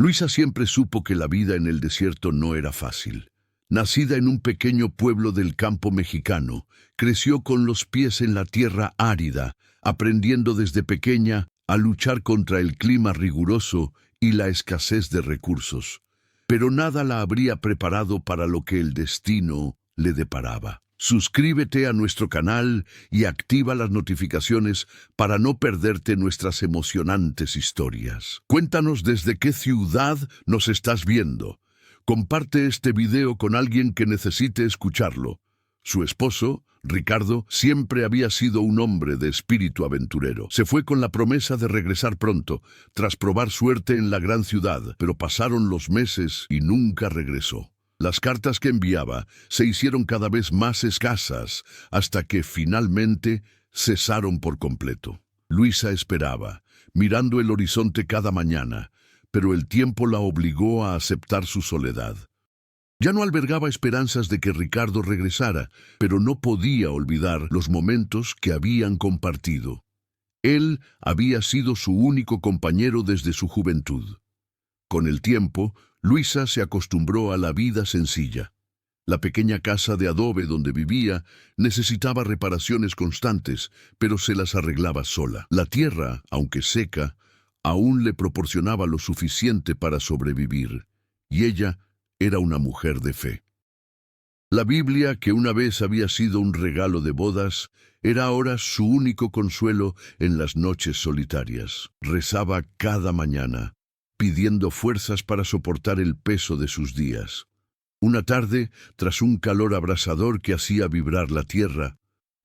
Luisa siempre supo que la vida en el desierto no era fácil. Nacida en un pequeño pueblo del campo mexicano, creció con los pies en la tierra árida, aprendiendo desde pequeña a luchar contra el clima riguroso y la escasez de recursos. Pero nada la habría preparado para lo que el destino le deparaba. Suscríbete a nuestro canal y activa las notificaciones para no perderte nuestras emocionantes historias. Cuéntanos desde qué ciudad nos estás viendo. Comparte este video con alguien que necesite escucharlo. Su esposo, Ricardo, siempre había sido un hombre de espíritu aventurero. Se fue con la promesa de regresar pronto, tras probar suerte en la gran ciudad, pero pasaron los meses y nunca regresó. Las cartas que enviaba se hicieron cada vez más escasas, hasta que finalmente cesaron por completo. Luisa esperaba, mirando el horizonte cada mañana, pero el tiempo la obligó a aceptar su soledad. Ya no albergaba esperanzas de que Ricardo regresara, pero no podía olvidar los momentos que habían compartido. Él había sido su único compañero desde su juventud. Con el tiempo, Luisa se acostumbró a la vida sencilla. La pequeña casa de adobe donde vivía necesitaba reparaciones constantes, pero se las arreglaba sola. La tierra, aunque seca, aún le proporcionaba lo suficiente para sobrevivir, y ella era una mujer de fe. La Biblia, que una vez había sido un regalo de bodas, era ahora su único consuelo en las noches solitarias. Rezaba cada mañana, pidiendo fuerzas para soportar el peso de sus días. Una tarde, tras un calor abrasador que hacía vibrar la tierra,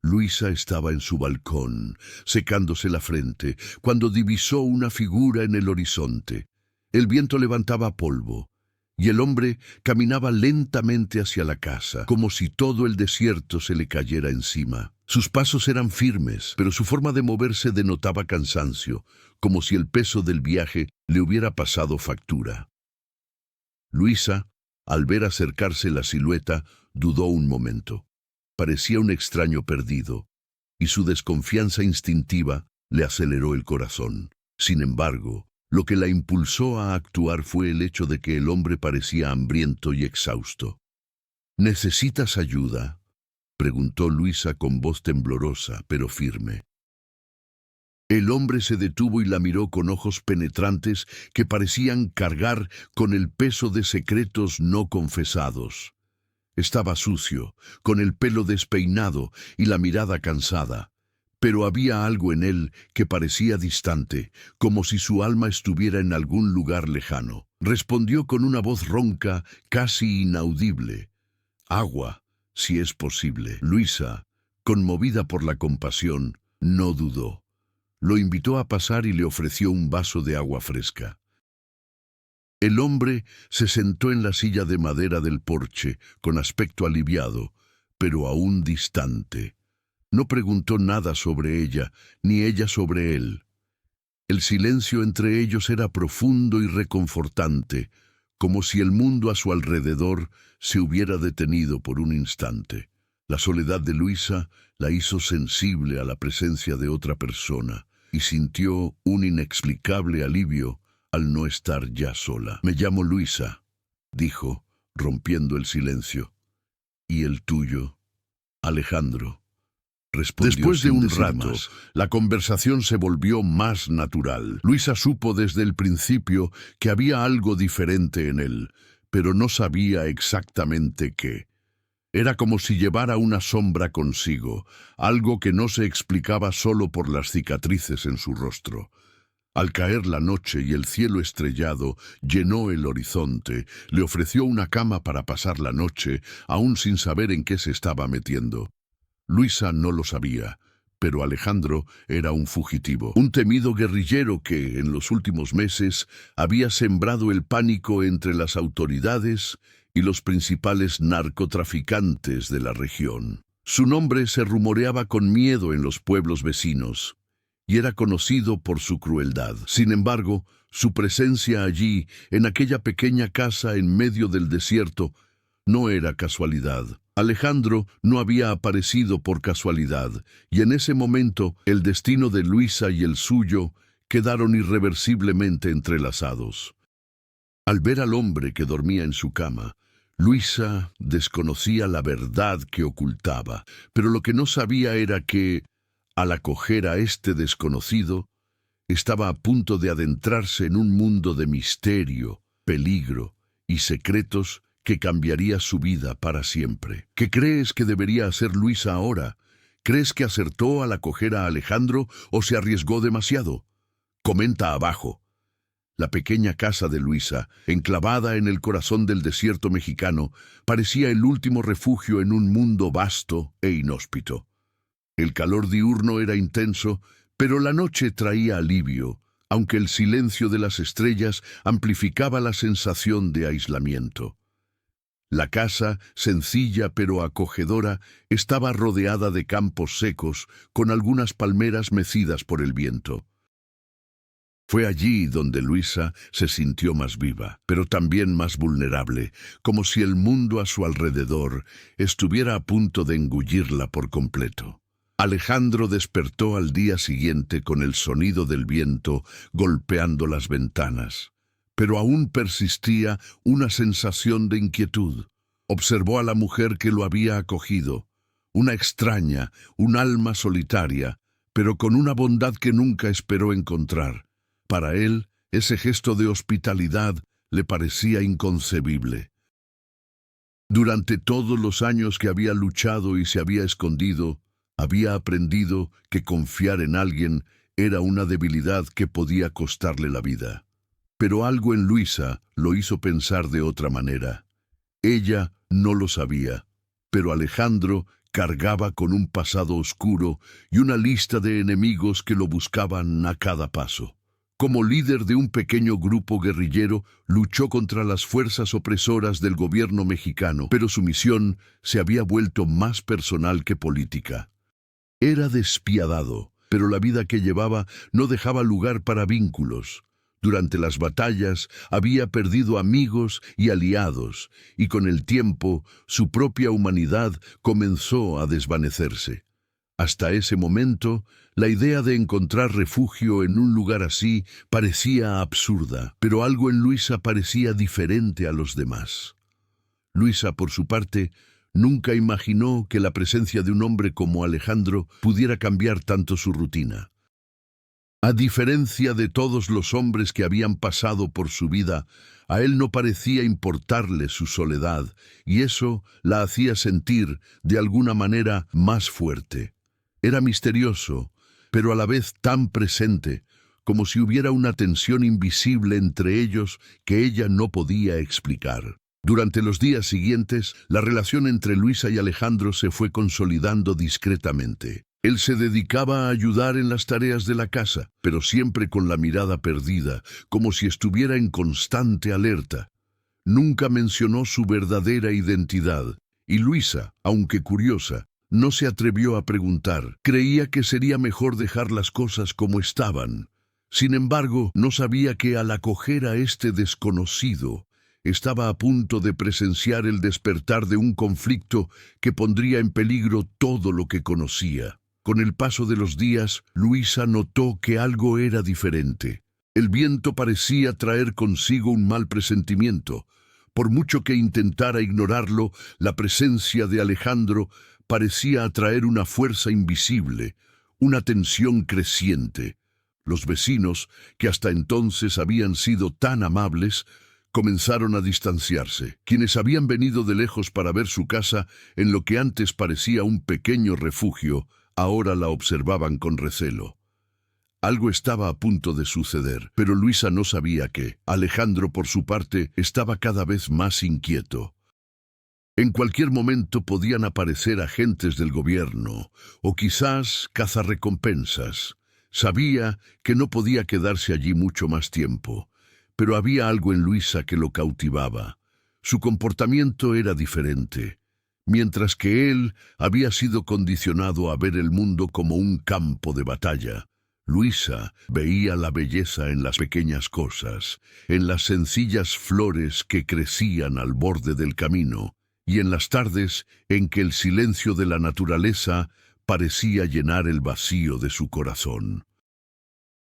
Luisa estaba en su balcón, secándose la frente, cuando divisó una figura en el horizonte. El viento levantaba polvo, y el hombre caminaba lentamente hacia la casa, como si todo el desierto se le cayera encima. Sus pasos eran firmes, pero su forma de moverse denotaba cansancio, como si el peso del viaje le hubiera pasado factura. Luisa, al ver acercarse la silueta, dudó un momento. Parecía un extraño perdido, y su desconfianza instintiva le aceleró el corazón. Sin embargo, lo que la impulsó a actuar fue el hecho de que el hombre parecía hambriento y exhausto. ¿Necesitas ayuda?, preguntó Luisa con voz temblorosa, pero firme. El hombre se detuvo y la miró con ojos penetrantes que parecían cargar con el peso de secretos no confesados. Estaba sucio, con el pelo despeinado y la mirada cansada, pero había algo en él que parecía distante, como si su alma estuviera en algún lugar lejano. Respondió con una voz ronca, casi inaudible: «Agua, si es posible». Luisa, conmovida por la compasión, no dudó. Lo invitó a pasar y le ofreció un vaso de agua fresca. El hombre se sentó en la silla de madera del porche, con aspecto aliviado, pero aún distante. No preguntó nada sobre ella, ni ella sobre él. El silencio entre ellos era profundo y reconfortante, como si el mundo a su alrededor se hubiera detenido por un instante. La soledad de Luisa la hizo sensible a la presencia de otra persona, y sintió un inexplicable alivio al no estar ya sola. «Me llamo Luisa», dijo, rompiendo el silencio. «¿Y el tuyo?» «Alejandro», respondió. Después de un rato, la conversación se volvió más natural. Luisa supo desde el principio que había algo diferente en él, pero no sabía exactamente qué. Era como si llevara una sombra consigo, algo que no se explicaba solo por las cicatrices en su rostro. Al caer la noche y el cielo estrellado llenó el horizonte, le ofreció una cama para pasar la noche, aún sin saber en qué se estaba metiendo. Luisa no lo sabía, pero Alejandro era un fugitivo, un temido guerrillero que, en los últimos meses, había sembrado el pánico entre las autoridades y los principales narcotraficantes de la región. Su nombre se rumoreaba con miedo en los pueblos vecinos, y era conocido por su crueldad. Sin embargo, su presencia allí, en aquella pequeña casa en medio del desierto, no era casualidad. Alejandro no había aparecido por casualidad, y en ese momento el destino de Luisa y el suyo quedaron irreversiblemente entrelazados. Al ver al hombre que dormía en su cama, Luisa desconocía la verdad que ocultaba, pero lo que no sabía era que, al acoger a este desconocido, estaba a punto de adentrarse en un mundo de misterio, peligro y secretos que cambiaría su vida para siempre. ¿Qué crees que debería hacer Luisa ahora? ¿Crees que acertó al acoger a Alejandro o se arriesgó demasiado? Comenta abajo. La pequeña casa de Luisa, enclavada en el corazón del desierto mexicano, parecía el último refugio en un mundo vasto e inhóspito. El calor diurno era intenso, pero la noche traía alivio, aunque el silencio de las estrellas amplificaba la sensación de aislamiento. La casa, sencilla pero acogedora, estaba rodeada de campos secos, con algunas palmeras mecidas por el viento. Fue allí donde Luisa se sintió más viva, pero también más vulnerable, como si el mundo a su alrededor estuviera a punto de engullirla por completo. Alejandro despertó al día siguiente con el sonido del viento golpeando las ventanas, pero aún persistía una sensación de inquietud. Observó a la mujer que lo había acogido, una extraña, un alma solitaria, pero con una bondad que nunca esperó encontrar. Para él, ese gesto de hospitalidad le parecía inconcebible. Durante todos los años que había luchado y se había escondido, había aprendido que confiar en alguien era una debilidad que podía costarle la vida. Pero algo en Luisa lo hizo pensar de otra manera. Ella no lo sabía, pero Alejandro cargaba con un pasado oscuro y una lista de enemigos que lo buscaban a cada paso. Como líder de un pequeño grupo guerrillero, luchó contra las fuerzas opresoras del gobierno mexicano, pero su misión se había vuelto más personal que política. Era despiadado, pero la vida que llevaba no dejaba lugar para vínculos. Durante las batallas había perdido amigos y aliados, y con el tiempo su propia humanidad comenzó a desvanecerse. Hasta ese momento, la idea de encontrar refugio en un lugar así parecía absurda, pero algo en Luisa parecía diferente a los demás. Luisa, por su parte, nunca imaginó que la presencia de un hombre como Alejandro pudiera cambiar tanto su rutina. A diferencia de todos los hombres que habían pasado por su vida, a él no parecía importarle su soledad, y eso la hacía sentir, de alguna manera, más fuerte. Era misterioso, pero a la vez tan presente, como si hubiera una tensión invisible entre ellos que ella no podía explicar. Durante los días siguientes, la relación entre Luisa y Alejandro se fue consolidando discretamente. Él se dedicaba a ayudar en las tareas de la casa, pero siempre con la mirada perdida, como si estuviera en constante alerta. Nunca mencionó su verdadera identidad, y Luisa, aunque curiosa, no se atrevió a preguntar. Creía que sería mejor dejar las cosas como estaban. Sin embargo, no sabía que al acoger a este desconocido, estaba a punto de presenciar el despertar de un conflicto que pondría en peligro todo lo que conocía. Con el paso de los días, Luisa notó que algo era diferente. El viento parecía traer consigo un mal presentimiento. Por mucho que intentara ignorarlo, la presencia de Alejandro parecía atraer una fuerza invisible, una tensión creciente. Los vecinos, que hasta entonces habían sido tan amables, comenzaron a distanciarse. Quienes habían venido de lejos para ver su casa en lo que antes parecía un pequeño refugio, ahora la observaban con recelo. Algo estaba a punto de suceder, pero Luisa no sabía qué. Alejandro, por su parte, estaba cada vez más inquieto. En cualquier momento podían aparecer agentes del gobierno, o quizás cazarrecompensas. Sabía que no podía quedarse allí mucho más tiempo, pero había algo en Luisa que lo cautivaba. Su comportamiento era diferente. Mientras que él había sido condicionado a ver el mundo como un campo de batalla, Luisa veía la belleza en las pequeñas cosas, en las sencillas flores que crecían al borde del camino, y en las tardes en que el silencio de la naturaleza parecía llenar el vacío de su corazón.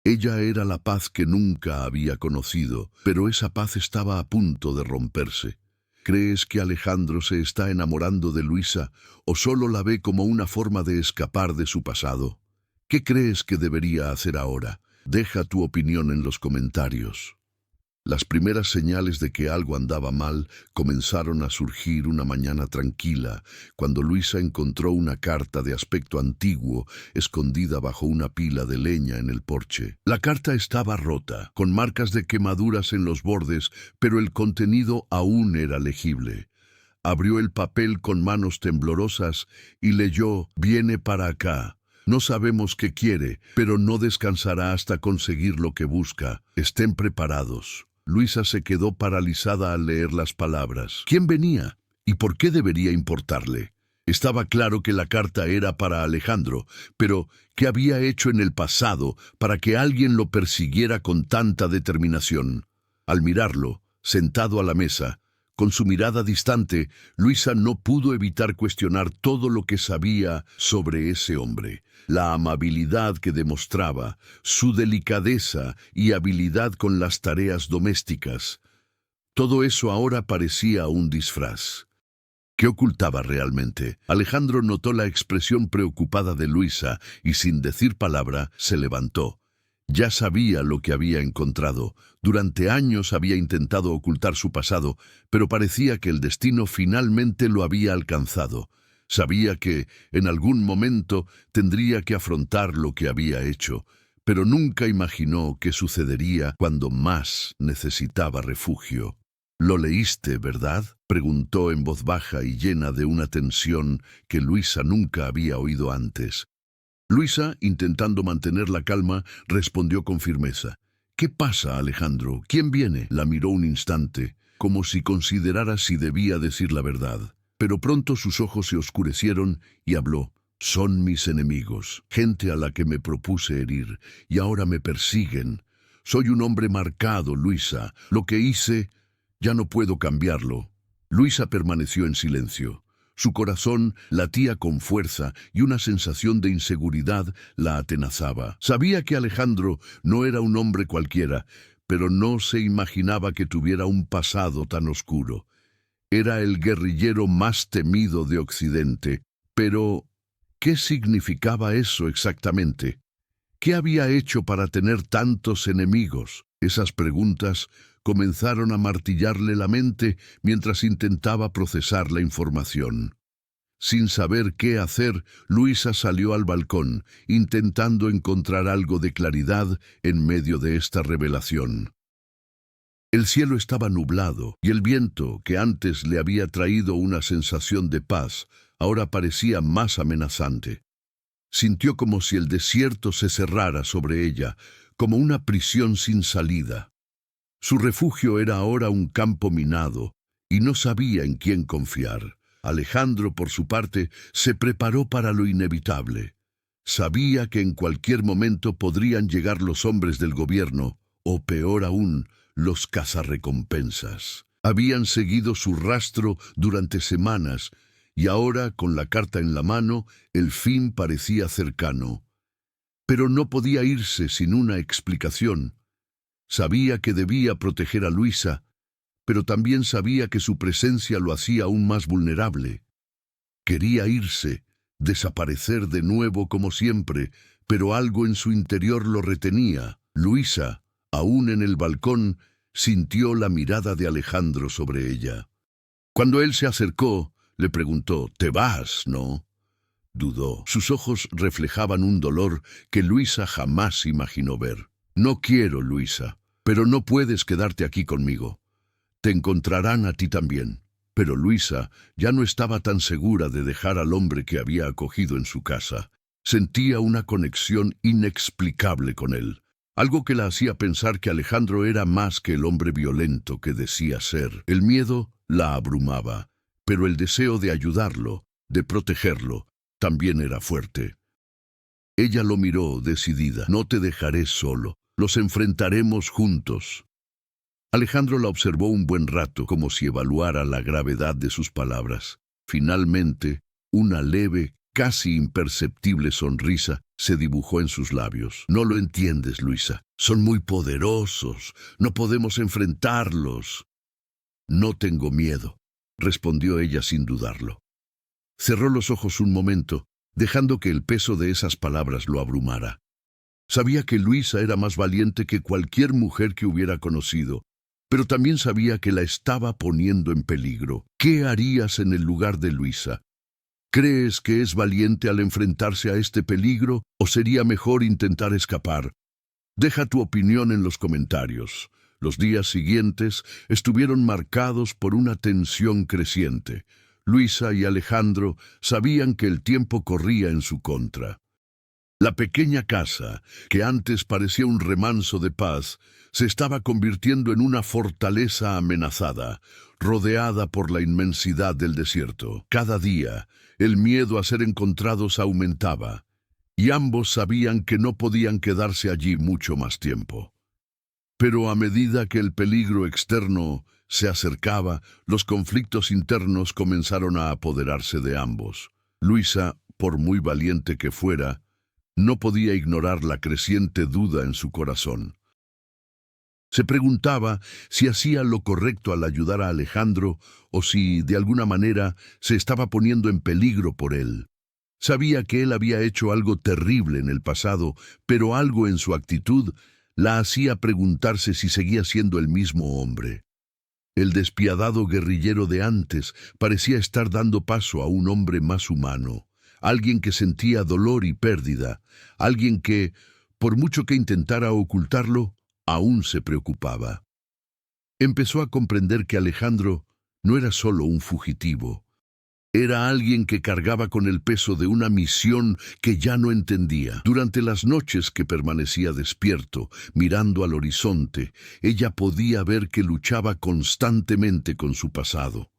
Ella era la paz que nunca había conocido, pero esa paz estaba a punto de romperse. ¿Crees que Alejandro se está enamorando de Luisa o solo la ve como una forma de escapar de su pasado? ¿Qué crees que debería hacer ahora? Deja tu opinión en los comentarios. Las primeras señales de que algo andaba mal comenzaron a surgir una mañana tranquila, cuando Luisa encontró una carta de aspecto antiguo escondida bajo una pila de leña en el porche. La carta estaba rota, con marcas de quemaduras en los bordes, pero el contenido aún era legible. Abrió el papel con manos temblorosas y leyó: «Viene para acá. No sabemos qué quiere, pero no descansará hasta conseguir lo que busca. Estén preparados». Luisa se quedó paralizada al leer las palabras. ¿Quién venía? ¿Y por qué debería importarle? Estaba claro que la carta era para Alejandro, pero ¿qué había hecho en el pasado para que alguien lo persiguiera con tanta determinación? Al mirarlo, sentado a la mesa, con su mirada distante, Luisa no pudo evitar cuestionar todo lo que sabía sobre ese hombre. La amabilidad que demostraba, su delicadeza y habilidad con las tareas domésticas. Todo eso ahora parecía un disfraz. ¿Qué ocultaba realmente? Alejandro notó la expresión preocupada de Luisa y, sin decir palabra, se levantó. Ya sabía lo que había encontrado. Durante años había intentado ocultar su pasado, pero parecía que el destino finalmente lo había alcanzado. Sabía que, en algún momento, tendría que afrontar lo que había hecho, pero nunca imaginó que sucedería cuando más necesitaba refugio. «¿Lo leíste, verdad?», preguntó en voz baja y llena de una tensión que Luisa nunca había oído antes. Luisa, intentando mantener la calma, respondió con firmeza. «¿Qué pasa, Alejandro? ¿Quién viene?». La miró un instante, como si considerara si debía decir la verdad. Pero pronto sus ojos se oscurecieron y habló. «Son mis enemigos, gente a la que me propuse herir, y ahora me persiguen. Soy un hombre marcado, Luisa. Lo que hice, ya no puedo cambiarlo». Luisa permaneció en silencio. Su corazón latía con fuerza y una sensación de inseguridad la atenazaba. Sabía que Alejandro no era un hombre cualquiera, pero no se imaginaba que tuviera un pasado tan oscuro. Era el guerrillero más temido de Occidente. Pero, ¿qué significaba eso exactamente? ¿Qué había hecho para tener tantos enemigos? Esas preguntas comenzaron a martillarle la mente mientras intentaba procesar la información. Sin saber qué hacer, Luisa salió al balcón, intentando encontrar algo de claridad en medio de esta revelación. El cielo estaba nublado, y el viento, que antes le había traído una sensación de paz, ahora parecía más amenazante. Sintió como si el desierto se cerrara sobre ella, como una prisión sin salida. Su refugio era ahora un campo minado, y no sabía en quién confiar. Alejandro, por su parte, se preparó para lo inevitable. Sabía que en cualquier momento podrían llegar los hombres del gobierno, o peor aún, los cazarrecompensas. Habían seguido su rastro durante semanas, y ahora, con la carta en la mano, el fin parecía cercano. Pero no podía irse sin una explicación. Sabía que debía proteger a Luisa, pero también sabía que su presencia lo hacía aún más vulnerable. Quería irse, desaparecer de nuevo como siempre, pero algo en su interior lo retenía. Luisa, aún en el balcón, sintió la mirada de Alejandro sobre ella. Cuando él se acercó, le preguntó: «¿Te vas, no?». Dudó. Sus ojos reflejaban un dolor que Luisa jamás imaginó ver. «No quiero, Luisa, pero no puedes quedarte aquí conmigo. Te encontrarán a ti también». Pero Luisa ya no estaba tan segura de dejar al hombre que había acogido en su casa. Sentía una conexión inexplicable con él, algo que la hacía pensar que Alejandro era más que el hombre violento que decía ser. El miedo la abrumaba, pero el deseo de ayudarlo, de protegerlo, también era fuerte. Ella lo miró decidida. «No te dejaré solo. Los enfrentaremos juntos». Alejandro la observó un buen rato, como si evaluara la gravedad de sus palabras. Finalmente, una leve casi imperceptible sonrisa se dibujó en sus labios. No lo entiendes, Luisa. Son muy poderosos. No podemos enfrentarlos. No tengo miedo, respondió ella sin dudarlo. Cerró los ojos un momento, dejando que el peso de esas palabras lo abrumara. Sabía que Luisa era más valiente que cualquier mujer que hubiera conocido, pero también sabía que la estaba poniendo en peligro. ¿Qué harías en el lugar de Luisa? ¿Crees que es valiente al enfrentarse a este peligro o sería mejor intentar escapar? Deja tu opinión en los comentarios. Los días siguientes estuvieron marcados por una tensión creciente. Luisa y Alejandro sabían que el tiempo corría en su contra. La pequeña casa, que antes parecía un remanso de paz, se estaba convirtiendo en una fortaleza amenazada, rodeada por la inmensidad del desierto. Cada día, el miedo a ser encontrados aumentaba, y ambos sabían que no podían quedarse allí mucho más tiempo. Pero a medida que el peligro externo se acercaba, los conflictos internos comenzaron a apoderarse de ambos. Luisa, por muy valiente que fuera, no podía ignorar la creciente duda en su corazón. Se preguntaba si hacía lo correcto al ayudar a Alejandro o si, de alguna manera, se estaba poniendo en peligro por él. Sabía que él había hecho algo terrible en el pasado, pero algo en su actitud la hacía preguntarse si seguía siendo el mismo hombre. El despiadado guerrillero de antes parecía estar dando paso a un hombre más humano. Alguien que sentía dolor y pérdida, alguien que, por mucho que intentara ocultarlo, aún se preocupaba. Empezó a comprender que Alejandro no era solo un fugitivo. Era alguien que cargaba con el peso de una misión que ya no entendía. Durante las noches que permanecía despierto, mirando al horizonte, ella podía ver que luchaba constantemente con su pasado.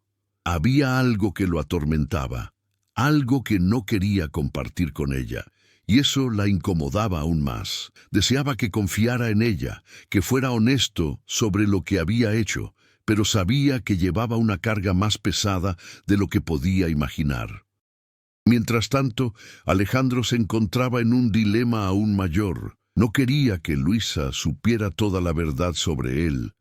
Había algo que lo atormentaba. Algo que no quería compartir con ella, y eso la incomodaba aún más. Deseaba que confiara en ella, que fuera honesto sobre lo que había hecho, pero sabía que llevaba una carga más pesada de lo que podía imaginar. Mientras tanto, Alejandro se encontraba en un dilema aún mayor. No quería que Luisa supiera toda la verdad sobre él.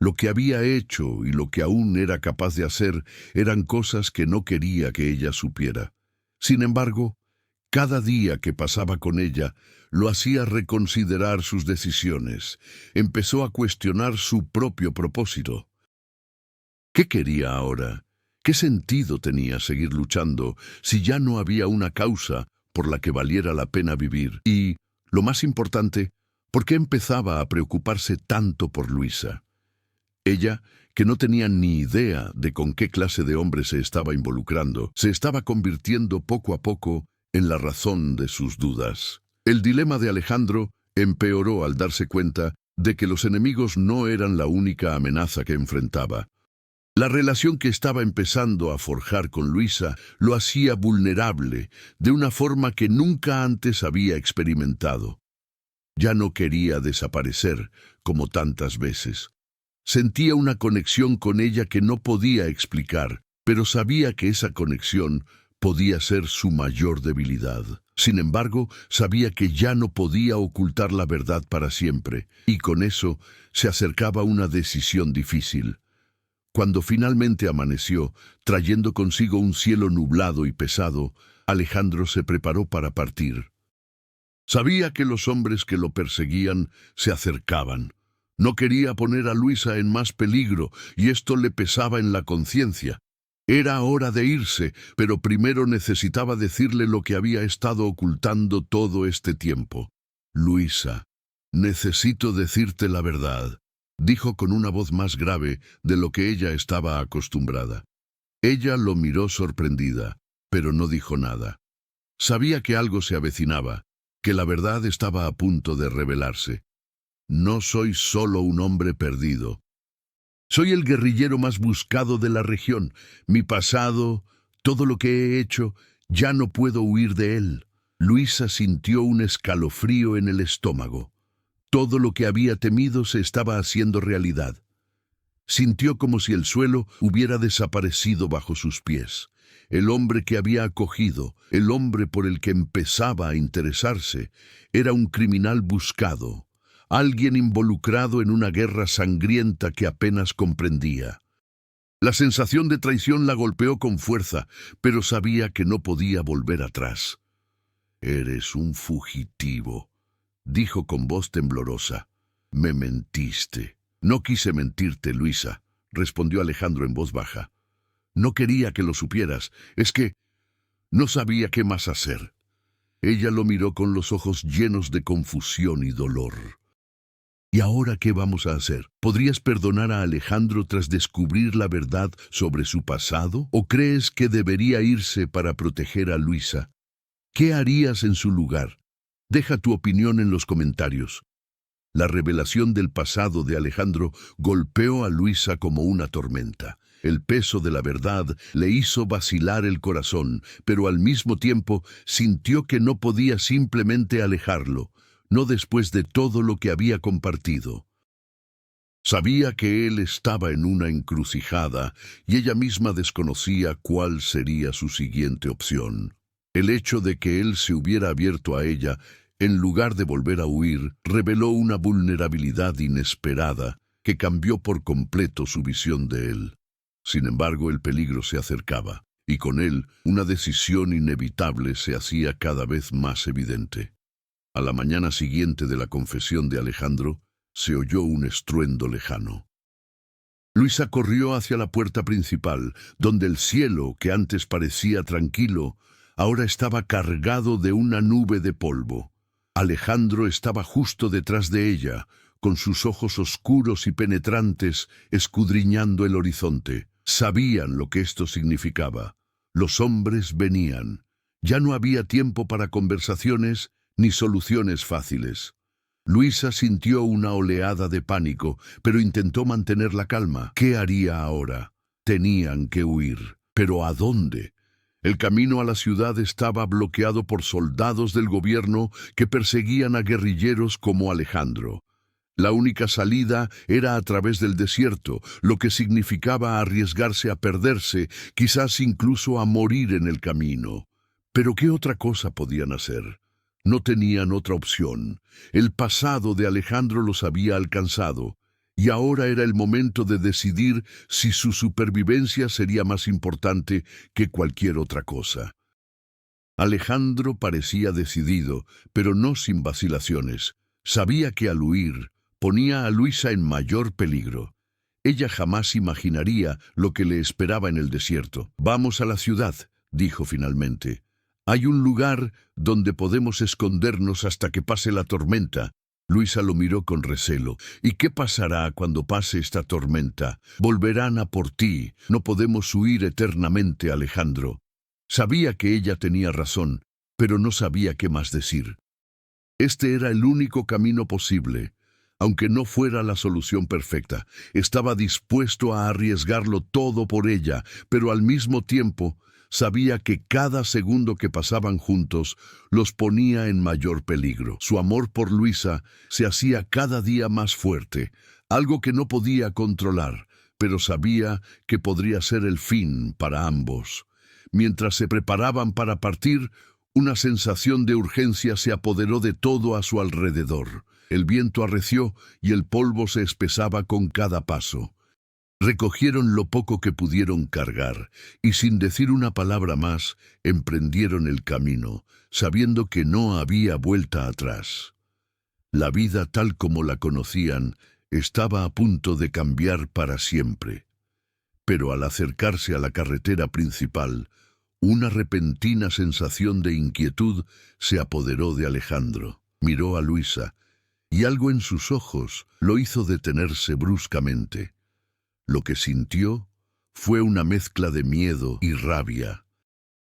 Lo que había hecho y lo que aún era capaz de hacer eran cosas que no quería que ella supiera. Sin embargo, cada día que pasaba con ella lo hacía reconsiderar sus decisiones. Empezó a cuestionar su propio propósito. ¿Qué quería ahora? ¿Qué sentido tenía seguir luchando si ya no había una causa por la que valiera la pena vivir? Y, lo más importante, ¿por qué empezaba a preocuparse tanto por Luisa? Ella, que no tenía ni idea de con qué clase de hombre se estaba involucrando, se estaba convirtiendo poco a poco en la razón de sus dudas. El dilema de Alejandro empeoró al darse cuenta de que los enemigos no eran la única amenaza que enfrentaba. La relación que estaba empezando a forjar con Luisa lo hacía vulnerable de una forma que nunca antes había experimentado. Ya no quería desaparecer como tantas veces. Sentía una conexión con ella que no podía explicar, pero sabía que esa conexión podía ser su mayor debilidad. Sin embargo, sabía que ya no podía ocultar la verdad para siempre, y con eso se acercaba una decisión difícil. Cuando finalmente amaneció, trayendo consigo un cielo nublado y pesado, Alejandro se preparó para partir. Sabía que los hombres que lo perseguían se acercaban. No quería poner a Luisa en más peligro, y esto le pesaba en la conciencia. Era hora de irse, pero primero necesitaba decirle lo que había estado ocultando todo este tiempo. Luisa, necesito decirte la verdad, dijo con una voz más grave de lo que ella estaba acostumbrada. Ella lo miró sorprendida, pero no dijo nada. Sabía que algo se avecinaba, que la verdad estaba a punto de revelarse. No soy solo un hombre perdido. Soy el guerrillero más buscado de la región. Mi pasado, todo lo que he hecho, ya no puedo huir de él. Luisa sintió un escalofrío en el estómago. Todo lo que había temido se estaba haciendo realidad. Sintió como si el suelo hubiera desaparecido bajo sus pies. El hombre que había acogido, el hombre por el que empezaba a interesarse, era un criminal buscado, alguien involucrado en una guerra sangrienta que apenas comprendía. La sensación de traición la golpeó con fuerza, pero sabía que no podía volver atrás. «Eres un fugitivo», dijo con voz temblorosa. «Me mentiste». «No quise mentirte, Luisa», respondió Alejandro en voz baja. «No quería que lo supieras. Es que no sabía qué más hacer». Ella lo miró con los ojos llenos de confusión y dolor. «¿Y ahora qué vamos a hacer? ¿Podrías perdonar a Alejandro tras descubrir la verdad sobre su pasado? ¿O crees que debería irse para proteger a Luisa? ¿Qué harías en su lugar? Deja tu opinión en los comentarios». La revelación del pasado de Alejandro golpeó a Luisa como una tormenta. El peso de la verdad le hizo vacilar el corazón, pero al mismo tiempo sintió que no podía simplemente alejarlo, no después de todo lo que había compartido. Sabía que él estaba en una encrucijada y ella misma desconocía cuál sería su siguiente opción. El hecho de que él se hubiera abierto a ella, en lugar de volver a huir, reveló una vulnerabilidad inesperada que cambió por completo su visión de él. Sin embargo, el peligro se acercaba, y con él una decisión inevitable se hacía cada vez más evidente. A la mañana siguiente de la confesión de Alejandro, se oyó un estruendo lejano. Luisa corrió hacia la puerta principal, donde el cielo, que antes parecía tranquilo, ahora estaba cargado de una nube de polvo. Alejandro estaba justo detrás de ella, con sus ojos oscuros y penetrantes escudriñando el horizonte. Sabían lo que esto significaba. Los hombres venían. Ya no había tiempo para conversaciones ni soluciones fáciles. Luisa sintió una oleada de pánico, pero intentó mantener la calma. ¿Qué haría ahora? Tenían que huir. ¿Pero a dónde? El camino a la ciudad estaba bloqueado por soldados del gobierno que perseguían a guerrilleros como Alejandro. La única salida era a través del desierto, lo que significaba arriesgarse a perderse, quizás incluso a morir en el camino. ¿Pero qué otra cosa podían hacer? No tenían otra opción. El pasado de Alejandro los había alcanzado, y ahora era el momento de decidir si su supervivencia sería más importante que cualquier otra cosa. Alejandro parecía decidido, pero no sin vacilaciones. Sabía que al huir ponía a Luisa en mayor peligro. Ella jamás imaginaría lo que le esperaba en el desierto. «Vamos a la ciudad», dijo finalmente. «Hay un lugar donde podemos escondernos hasta que pase la tormenta». Luisa lo miró con recelo. «¿Y qué pasará cuando pase esta tormenta? Volverán a por ti. No podemos huir eternamente, Alejandro». Sabía que ella tenía razón, pero no sabía qué más decir. Este era el único camino posible. Aunque no fuera la solución perfecta, estaba dispuesto a arriesgarlo todo por ella, pero al mismo tiempo sabía que cada segundo que pasaban juntos los ponía en mayor peligro. Su amor por Luisa se hacía cada día más fuerte, algo que no podía controlar, pero sabía que podría ser el fin para ambos. Mientras se preparaban para partir, una sensación de urgencia se apoderó de todo a su alrededor. El viento arreció y el polvo se espesaba con cada paso. Recogieron lo poco que pudieron cargar y sin decir una palabra más, emprendieron el camino, sabiendo que no había vuelta atrás. La vida tal como la conocían estaba a punto de cambiar para siempre. Pero al acercarse a la carretera principal, una repentina sensación de inquietud se apoderó de Alejandro. Miró a Luisa, y algo en sus ojos lo hizo detenerse bruscamente. Lo que sintió fue una mezcla de miedo y rabia.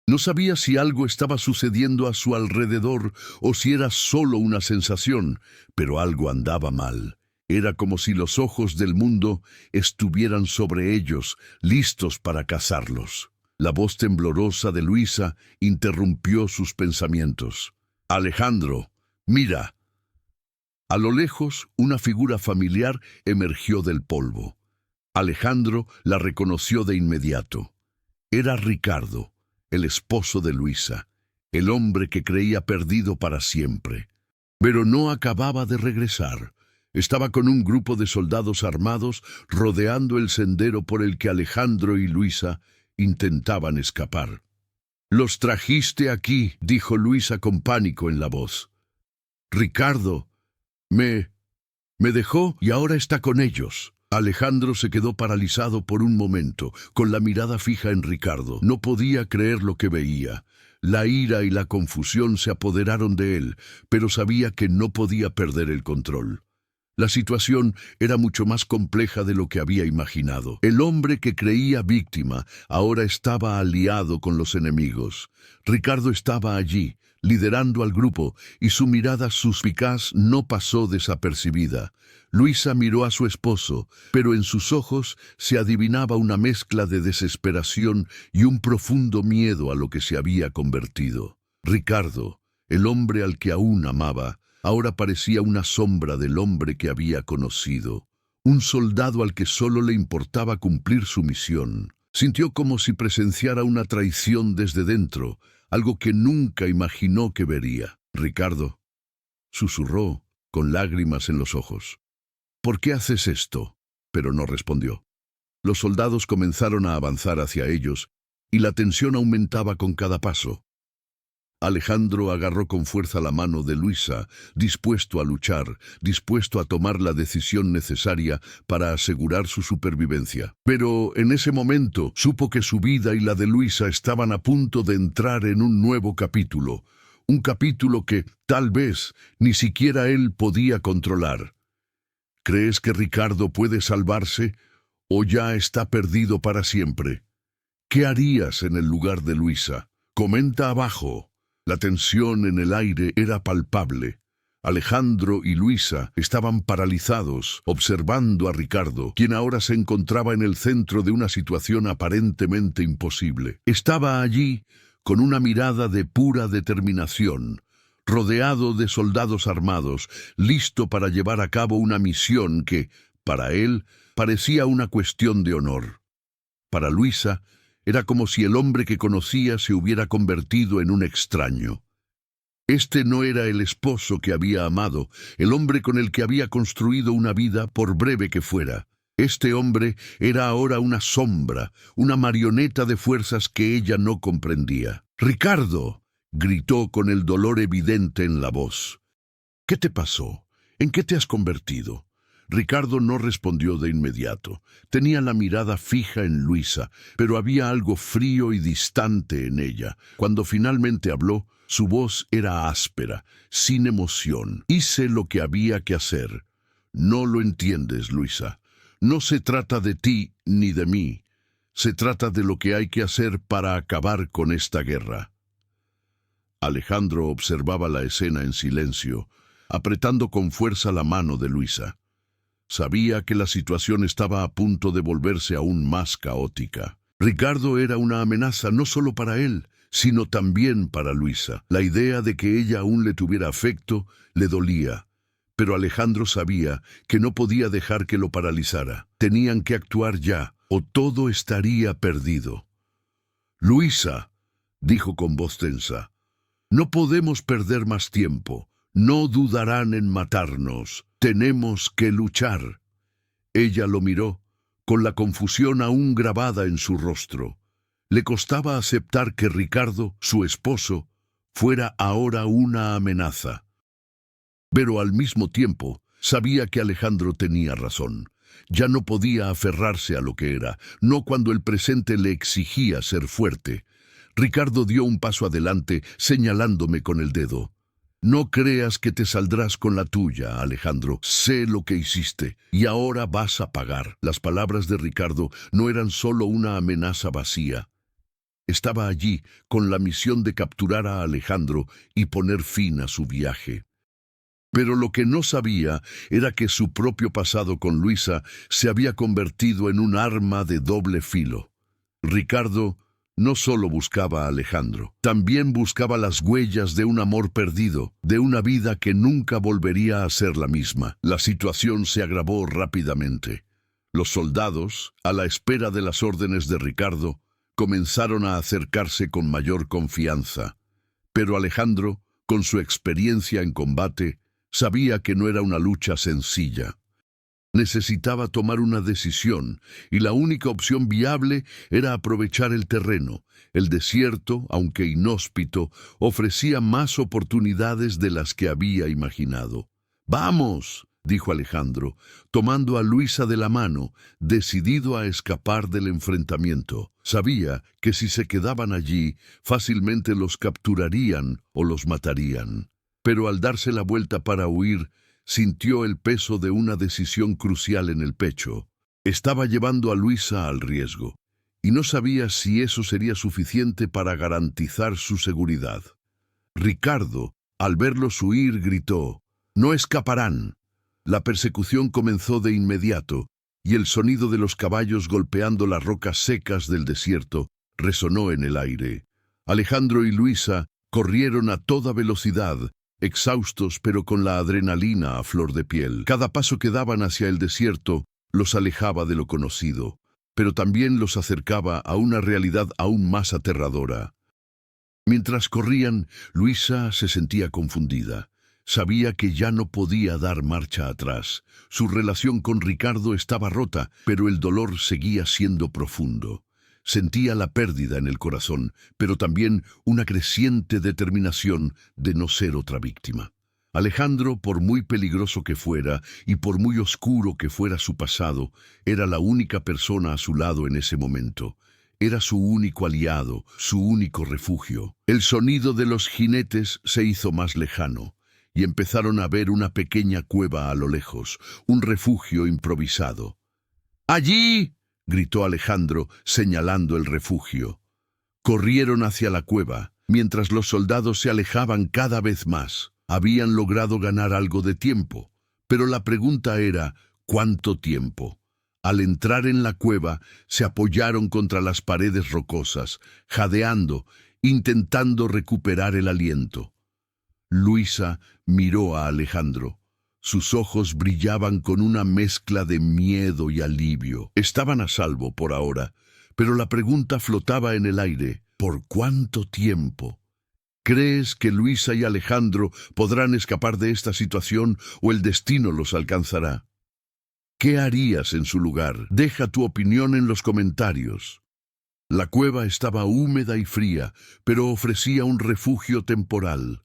No sabía si algo estaba sucediendo a su alrededor o si era solo una sensación, pero algo andaba mal. Era como si los ojos del mundo estuvieran sobre ellos, listos para cazarlos. La voz temblorosa de Luisa interrumpió sus pensamientos. «Alejandro, mira». A lo lejos, una figura familiar emergió del polvo. Alejandro la reconoció de inmediato. Era Ricardo, el esposo de Luisa, el hombre que creía perdido para siempre. Pero no acababa de regresar. Estaba con un grupo de soldados armados rodeando el sendero por el que Alejandro y Luisa intentaban escapar. «Los trajiste aquí», dijo Luisa con pánico en la voz. «Ricardo me dejó y ahora está con ellos». Alejandro se quedó paralizado por un momento, con la mirada fija en Ricardo. No podía creer lo que veía. La ira y la confusión se apoderaron de él, pero sabía que no podía perder el control. La situación era mucho más compleja de lo que había imaginado. El hombre que creía víctima ahora estaba aliado con los enemigos. Ricardo estaba allí, liderando al grupo, y su mirada suspicaz no pasó desapercibida. Luisa miró a su esposo, pero en sus ojos se adivinaba una mezcla de desesperación y un profundo miedo a lo que se había convertido. Ricardo, el hombre al que aún amaba, ahora parecía una sombra del hombre que había conocido, un soldado al que solo le importaba cumplir su misión. Sintió como si presenciara una traición desde dentro, algo que nunca imaginó que vería. «Ricardo», susurró, con lágrimas en los ojos. «¿Por qué haces esto?». Pero no respondió. Los soldados comenzaron a avanzar hacia ellos, y la tensión aumentaba con cada paso. Alejandro agarró con fuerza la mano de Luisa, dispuesto a luchar, dispuesto a tomar la decisión necesaria para asegurar su supervivencia. Pero en ese momento supo que su vida y la de Luisa estaban a punto de entrar en un nuevo capítulo, un capítulo que, tal vez, ni siquiera él podía controlar. ¿Crees que Ricardo puede salvarse o ya está perdido para siempre? ¿Qué harías en el lugar de Luisa? Comenta abajo. La tensión en el aire era palpable. Alejandro y Luisa estaban paralizados, observando a Ricardo, quien ahora se encontraba en el centro de una situación aparentemente imposible. Estaba allí con una mirada de pura determinación, rodeado de soldados armados, listo para llevar a cabo una misión que, para él, parecía una cuestión de honor. Para Luisa, era como si el hombre que conocía se hubiera convertido en un extraño. Este no era el esposo que había amado, el hombre con el que había construido una vida, por breve que fuera. Este hombre era ahora una sombra, una marioneta de fuerzas que ella no comprendía. «¡Ricardo!», gritó con el dolor evidente en la voz. «¿Qué te pasó? ¿En qué te has convertido?». Ricardo no respondió de inmediato. Tenía la mirada fija en Luisa, pero había algo frío y distante en ella. Cuando finalmente habló, su voz era áspera, sin emoción. «Hice lo que había que hacer». «No lo entiendes, Luisa. No se trata de ti ni de mí. Se trata de lo que hay que hacer para acabar con esta guerra». Alejandro observaba la escena en silencio, apretando con fuerza la mano de Luisa. Sabía que la situación estaba a punto de volverse aún más caótica. Ricardo era una amenaza no solo para él, sino también para Luisa. La idea de que ella aún le tuviera afecto le dolía, pero Alejandro sabía que no podía dejar que lo paralizara. Tenían que actuar ya, o todo estaría perdido. «Luisa», dijo con voz tensa, «no podemos perder más tiempo. No dudarán en matarnos. Tenemos que luchar». Ella lo miró, con la confusión aún grabada en su rostro. Le costaba aceptar que Ricardo, su esposo, fuera ahora una amenaza. Pero al mismo tiempo, sabía que Alejandro tenía razón. Ya no podía aferrarse a lo que era, no cuando el presente le exigía ser fuerte. Ricardo dio un paso adelante, señalándome con el dedo. «No creas que te saldrás con la tuya, Alejandro. Sé lo que hiciste, y ahora vas a pagar». Las palabras de Ricardo no eran solo una amenaza vacía. Estaba allí con la misión de capturar a Alejandro y poner fin a su viaje. Pero lo que no sabía era que su propio pasado con Luisa se había convertido en un arma de doble filo. Ricardo no solo buscaba a Alejandro, también buscaba las huellas de un amor perdido, de una vida que nunca volvería a ser la misma. La situación se agravó rápidamente. Los soldados, a la espera de las órdenes de Ricardo, comenzaron a acercarse con mayor confianza. Pero Alejandro, con su experiencia en combate, sabía que no era una lucha sencilla. Necesitaba tomar una decisión, y la única opción viable era aprovechar el terreno. El desierto, aunque inhóspito, ofrecía más oportunidades de las que había imaginado. «¡Vamos!», dijo Alejandro, tomando a Luisa de la mano, decidido a escapar del enfrentamiento. Sabía que si se quedaban allí, fácilmente los capturarían o los matarían. Pero al darse la vuelta para huir, sintió el peso de una decisión crucial en el pecho. Estaba llevando a Luisa al riesgo, y no sabía si eso sería suficiente para garantizar su seguridad. Ricardo, al verlos huir, gritó: «¡No escaparán!». La persecución comenzó de inmediato, y el sonido de los caballos golpeando las rocas secas del desierto resonó en el aire. Alejandro y Luisa corrieron a toda velocidad, exhaustos pero con la adrenalina a flor de piel. Cada paso que daban hacia el desierto los alejaba de lo conocido, pero también los acercaba a una realidad aún más aterradora. Mientras corrían, Luisa se sentía confundida. Sabía que ya no podía dar marcha atrás. Su relación con Ricardo estaba rota, pero el dolor seguía siendo profundo. Sentía la pérdida en el corazón, pero también una creciente determinación de no ser otra víctima. Alejandro, por muy peligroso que fuera y por muy oscuro que fuera su pasado, era la única persona a su lado en ese momento. Era su único aliado, su único refugio. El sonido de los jinetes se hizo más lejano, y empezaron a ver una pequeña cueva a lo lejos, un refugio improvisado. «¡Allí!», gritó Alejandro, señalando el refugio. Corrieron hacia la cueva, mientras los soldados se alejaban cada vez más. Habían logrado ganar algo de tiempo, pero la pregunta era, ¿cuánto tiempo? Al entrar en la cueva, se apoyaron contra las paredes rocosas, jadeando, intentando recuperar el aliento. Luisa miró a Alejandro. Sus ojos brillaban con una mezcla de miedo y alivio. Estaban a salvo por ahora, pero la pregunta flotaba en el aire: ¿por cuánto tiempo? ¿Crees que Luisa y Alejandro podrán escapar de esta situación o el destino los alcanzará? ¿Qué harías en su lugar? Deja tu opinión en los comentarios. La cueva estaba húmeda y fría, pero ofrecía un refugio temporal.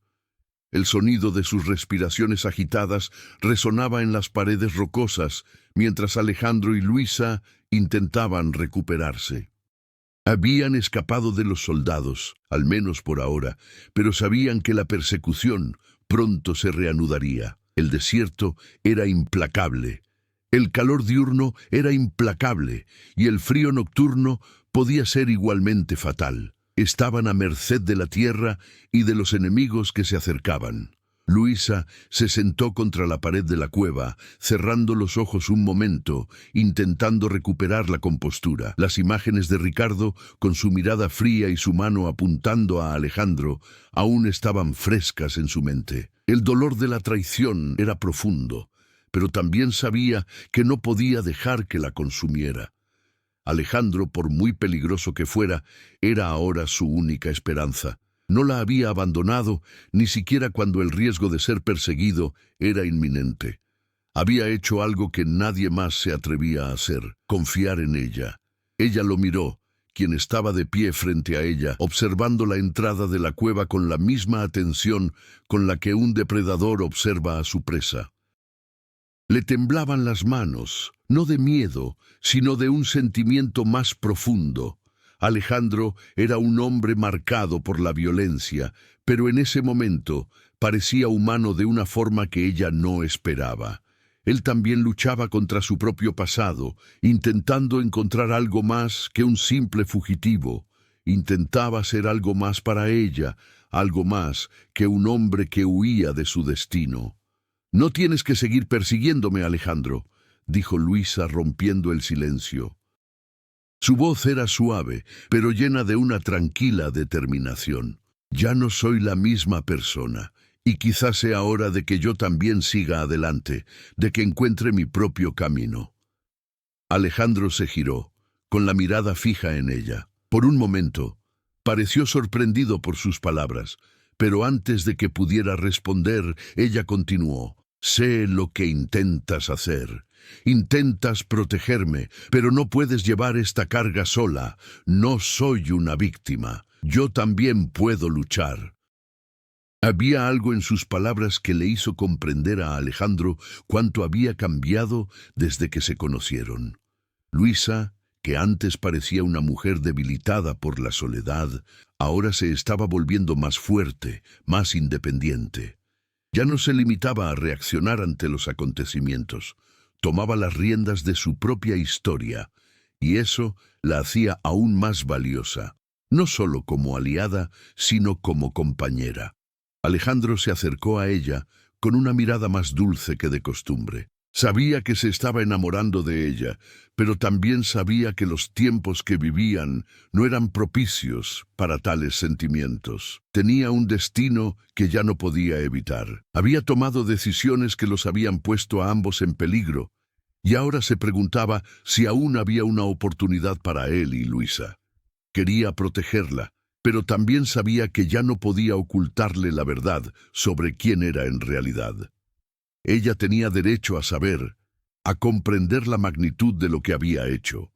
El sonido de sus respiraciones agitadas resonaba en las paredes rocosas, mientras Alejandro y Luisa intentaban recuperarse. Habían escapado de los soldados, al menos por ahora, pero sabían que la persecución pronto se reanudaría. El desierto era implacable, el calor diurno era implacable, y el frío nocturno podía ser igualmente fatal. Estaban a merced de la tierra y de los enemigos que se acercaban. Luisa se sentó contra la pared de la cueva, cerrando los ojos un momento, intentando recuperar la compostura. Las imágenes de Ricardo, con su mirada fría y su mano apuntando a Alejandro, aún estaban frescas en su mente. El dolor de la traición era profundo, pero también sabía que no podía dejar que la consumiera. Alejandro, por muy peligroso que fuera, era ahora su única esperanza. No la había abandonado, ni siquiera cuando el riesgo de ser perseguido era inminente. Había hecho algo que nadie más se atrevía a hacer: confiar en ella. Ella lo miró, quien estaba de pie frente a ella, observando la entrada de la cueva con la misma atención con la que un depredador observa a su presa. Le temblaban las manos, no de miedo, sino de un sentimiento más profundo. Alejandro era un hombre marcado por la violencia, pero en ese momento parecía humano de una forma que ella no esperaba. Él también luchaba contra su propio pasado, intentando encontrar algo más que un simple fugitivo. Intentaba ser algo más para ella, algo más que un hombre que huía de su destino. «No tienes que seguir persiguiéndome, Alejandro», dijo Luisa, rompiendo el silencio. Su voz era suave, pero llena de una tranquila determinación. «Ya no soy la misma persona, y quizás sea hora de que yo también siga adelante, de que encuentre mi propio camino». Alejandro se giró, con la mirada fija en ella. Por un momento, pareció sorprendido por sus palabras, pero antes de que pudiera responder, ella continuó. Sé lo que intentas hacer. Intentas protegerme, pero no puedes llevar esta carga sola. No soy una víctima. Yo también puedo luchar. Había algo en sus palabras que le hizo comprender a Alejandro cuánto había cambiado desde que se conocieron. Luisa, que antes parecía una mujer debilitada por la soledad, ahora se estaba volviendo más fuerte, más independiente. Ya no se limitaba a reaccionar ante los acontecimientos. Tomaba las riendas de su propia historia, y eso la hacía aún más valiosa, no solo como aliada, sino como compañera. Alejandro se acercó a ella con una mirada más dulce que de costumbre. Sabía que se estaba enamorando de ella, pero también sabía que los tiempos que vivían no eran propicios para tales sentimientos. Tenía un destino que ya no podía evitar. Había tomado decisiones que los habían puesto a ambos en peligro, y ahora se preguntaba si aún había una oportunidad para él y Luisa. Quería protegerla, pero también sabía que ya no podía ocultarle la verdad sobre quién era en realidad. Ella tenía derecho a saber, a comprender la magnitud de lo que había hecho.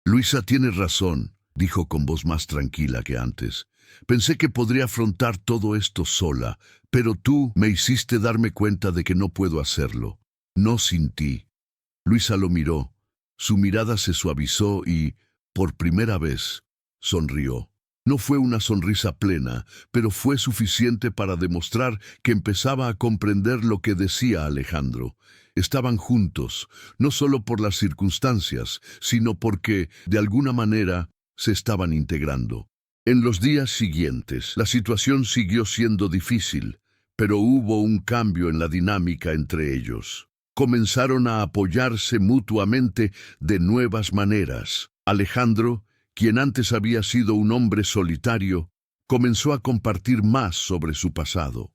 Luisa tiene razón, dijo con voz más tranquila que antes. Pensé que podría afrontar todo esto sola, pero tú me hiciste darme cuenta de que no puedo hacerlo. No sin ti. Luisa lo miró. Su mirada se suavizó y, por primera vez, sonrió. No fue una sonrisa plena, pero fue suficiente para demostrar que empezaba a comprender lo que decía Alejandro. Estaban juntos, no solo por las circunstancias, sino porque, de alguna manera, se estaban integrando. En los días siguientes, la situación siguió siendo difícil, pero hubo un cambio en la dinámica entre ellos. Comenzaron a apoyarse mutuamente de nuevas maneras. Alejandro, quien antes había sido un hombre solitario, comenzó a compartir más sobre su pasado.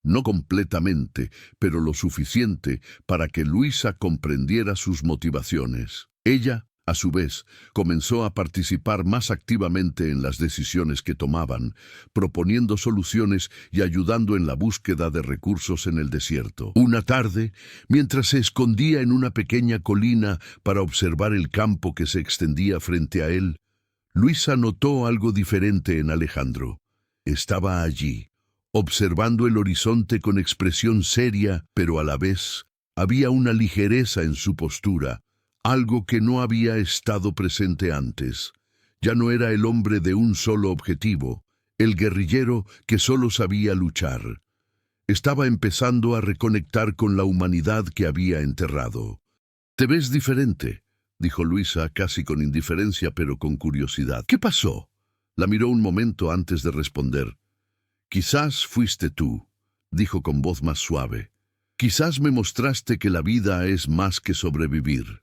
No completamente, pero lo suficiente para que Luisa comprendiera sus motivaciones. Ella, a su vez, comenzó a participar más activamente en las decisiones que tomaban, proponiendo soluciones y ayudando en la búsqueda de recursos en el desierto. Una tarde, mientras se escondía en una pequeña colina para observar el campo que se extendía frente a él, Luisa notó algo diferente en Alejandro. Estaba allí, observando el horizonte con expresión seria, pero a la vez había una ligereza en su postura, algo que no había estado presente antes. Ya no era el hombre de un solo objetivo, el guerrillero que solo sabía luchar. Estaba empezando a reconectar con la humanidad que había enterrado. «Te ves diferente», dijo Luisa casi con indiferencia pero con curiosidad. «¿Qué pasó?» La miró un momento antes de responder. «Quizás fuiste tú», dijo con voz más suave. «Quizás me mostraste que la vida es más que sobrevivir».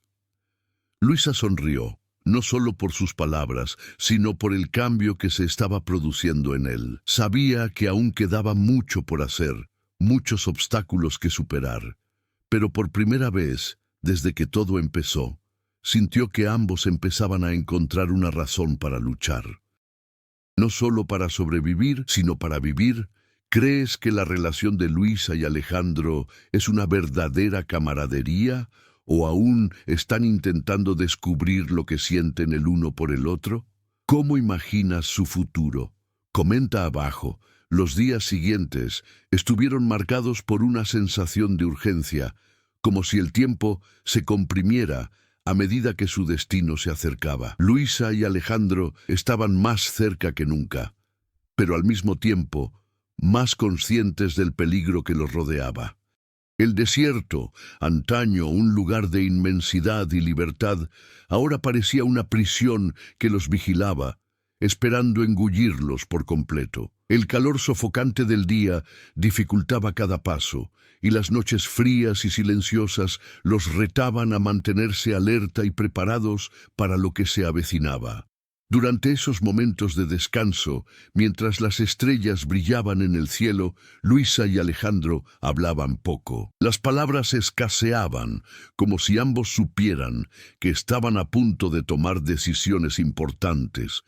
Luisa sonrió, no solo por sus palabras, sino por el cambio que se estaba produciendo en él. Sabía que aún quedaba mucho por hacer, muchos obstáculos que superar. Pero por primera vez, desde que todo empezó, sintió que ambos empezaban a encontrar una razón para luchar. No solo para sobrevivir, sino para vivir. ¿Crees que la relación de Luisa y Alejandro es una verdadera camaradería? ¿O aún están intentando descubrir lo que sienten el uno por el otro? ¿Cómo imaginas su futuro? Comenta abajo. Los días siguientes estuvieron marcados por una sensación de urgencia, como si el tiempo se comprimiera a medida que su destino se acercaba. Luisa y Alejandro estaban más cerca que nunca, pero al mismo tiempo más conscientes del peligro que los rodeaba. El desierto, antaño un lugar de inmensidad y libertad, ahora parecía una prisión que los vigilaba, esperando engullirlos por completo. El calor sofocante del día dificultaba cada paso, y las noches frías y silenciosas los retaban a mantenerse alerta y preparados para lo que se avecinaba. Durante esos momentos de descanso, mientras las estrellas brillaban en el cielo, Luisa y Alejandro hablaban poco. Las palabras escaseaban, como si ambos supieran que estaban a punto de tomar decisiones importantes,